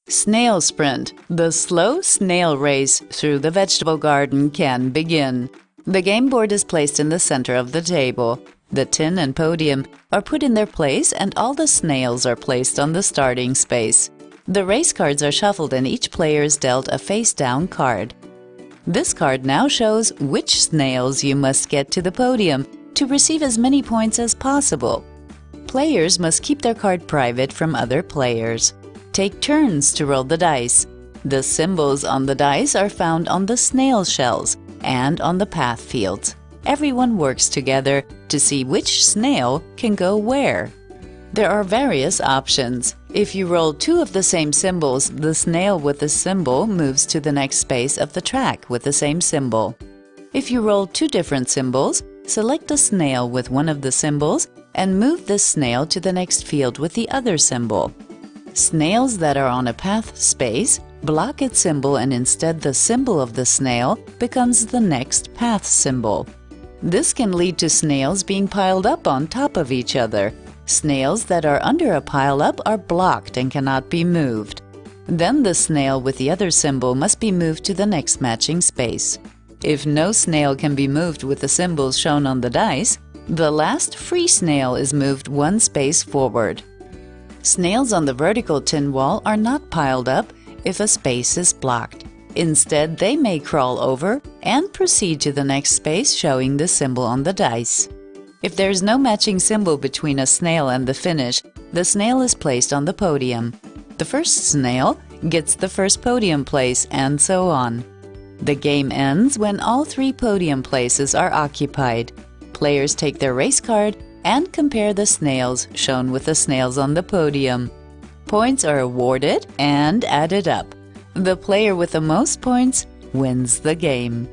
Snail Sprint, the slow snail race through the vegetable garden can begin. The game board is placed in the center of the table. The tin and podium are put in their place and all the snails are placed on the starting space. The race cards are shuffled and each player is dealt a face-down card. This card now shows which snails you must get to the podium to receive as many points as possible. Players must keep their card private from other players. Take turns to roll the dice. The symbols on the dice are found on the snail shells and on the path fields. Everyone works together to see which snail can go where. There are various options. If you roll two of the same symbols, the snail with the symbol moves to the next space of the track with the same symbol. If you roll two different symbols, select a snail with one of the symbols and move this snail to the next field with the other symbol. Snails that are on a path space block its symbol and instead the symbol of the snail becomes the next path symbol. This can lead to snails being piled up on top of each other. Snails that are under a pile-up are blocked and cannot be moved. Then the snail with the other symbol must be moved to the next matching space. If no snail can be moved with the symbols shown on the dice, the last free snail is moved one space forward. Snails on the vertical tin wall are not piled up if a space is blocked. Instead, they may crawl over and proceed to the next space showing the symbol on the dice. If there is no matching symbol between a snail and the finish, the snail is placed on the podium. The first snail gets the first podium place, and so on. The game ends when all three podium places are occupied. Players take their race card and compare the snails shown with the snails on the podium. Points are awarded and added up. The player with the most points wins the game.